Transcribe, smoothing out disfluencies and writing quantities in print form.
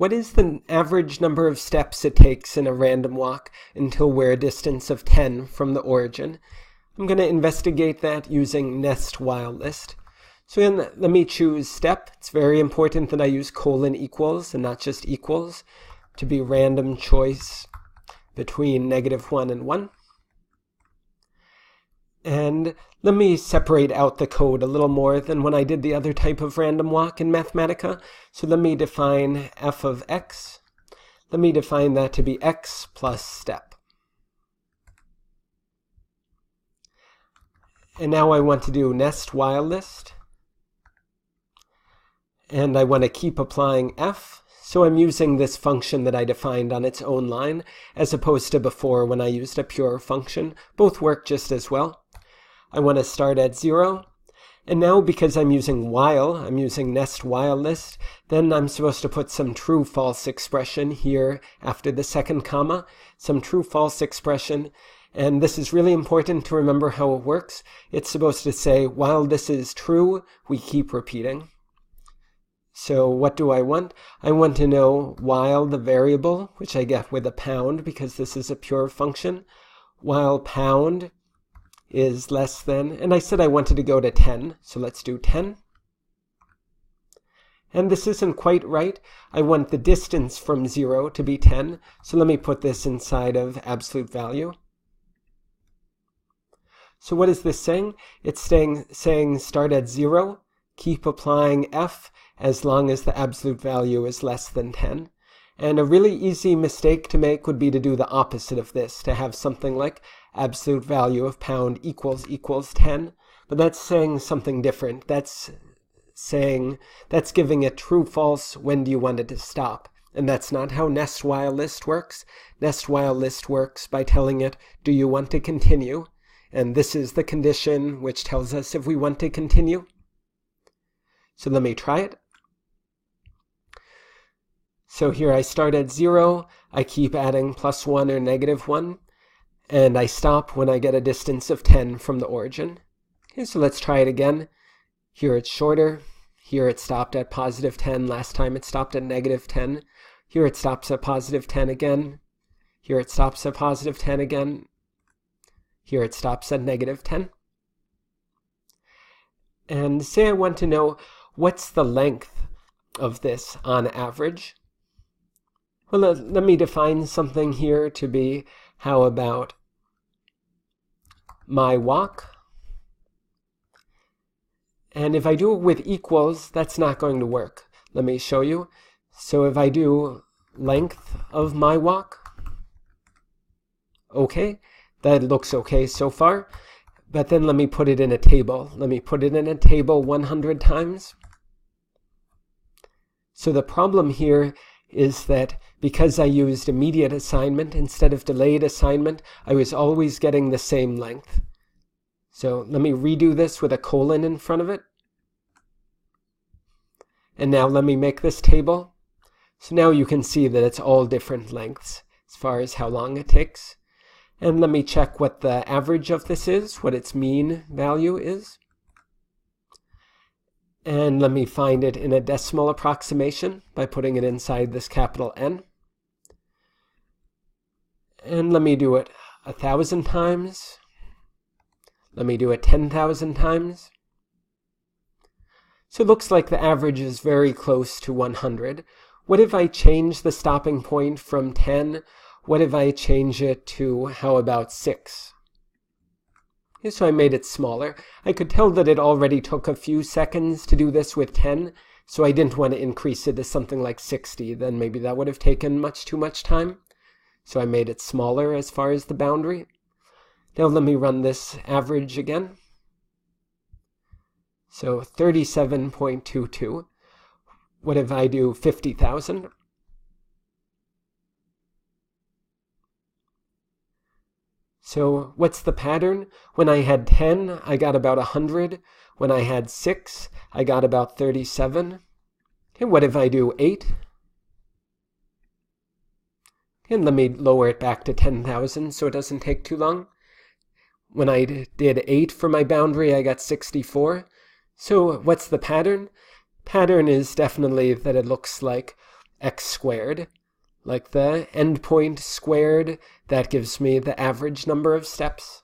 What is the average number of steps it takes in a random walk until we're a distance of 10 from the origin? I'm going to investigate that using NestWhileList. So again, let me choose step. It's very important that I use colon equals and not just equals to be random choice between -1 and 1. And let me separate out the code a little more than when I did the other type of random walk in Mathematica. So let me define f of x. Let me define that to be x plus step. And now I want to do NestWhileList. And I want to keep applying f. So I'm using this function that I defined on its own line, as opposed to before when I used a pure function. Both work just as well. I want to start at 0. And now because I'm using while, I'm using NestWhileList, then I'm supposed to put some true-false expression here after the second comma, some true-false expression. And this is really important to remember how it works. It's supposed to say, while this is true, we keep repeating. So what do I want? I want to know while the variable, which I get with a pound because this is a pure function, while pound is less than, and I said I wanted to go to 10, so let's do 10. And this isn't quite right. I want the distance from 0 to be 10, so let me put this inside of absolute value. So what is this saying? It's saying start at 0, keep applying f as long as the absolute value is less than 10. And a really easy mistake to make would be to do the opposite of this, to have something like absolute value of pound equals 10. But that's saying something different. That's giving it true, false, when do you want it to stop? And that's not how NestWhileList works. NestWhileList works by telling it, do you want to continue? And this is the condition which tells us if we want to continue. So let me try it. So here I start at 0, I keep adding +1 or -1, and I stop when I get a distance of 10 from the origin. Okay, so let's try it again. Here it's shorter. Here it stopped at +10. Last time it stopped at -10. Here it stops at +10 again. Here it stops at +10 again. Here it stops at -10. And say I want to know what's the length of this on average. Well, let me define something here to be, how about my walk? And if I do it with equals, that's not going to work. Let me show you. So if I do length of my walk, okay, that looks okay so far. But then let me put it in a table. Let me put it in a table 100 times. So the problem here is that because I used immediate assignment instead of delayed assignment, I was always getting the same length. So let me redo this with a colon in front of it. And now let me make this table. So now you can see that it's all different lengths as far as how long it takes. And let me check what the average of this is, what its mean value is. And let me find it in a decimal approximation by putting it inside this capital N. And let me do it 1,000 times. Let me do it 10,000 times. So it looks like the average is very close to 100. What if I change the stopping point from 10? What if I change it to, how about 6? Okay, so I made it smaller. I could tell that it already took a few seconds to do this with 10, so I didn't want to increase it to something like 60. Then maybe that would have taken much too much time. So I made it smaller as far as the boundary. Now let me run this average again. So 37.22. What if I do 50,000? So what's the pattern? When I had 10, I got about 100. When I had 6, I got about 37. And what if I do 8? And let me lower it back to 10,000 so it doesn't take too long. When I did 8 for my boundary, I got 64. So what's the pattern? Pattern is definitely that it looks like x squared, like the endpoint squared, that gives me the average number of steps.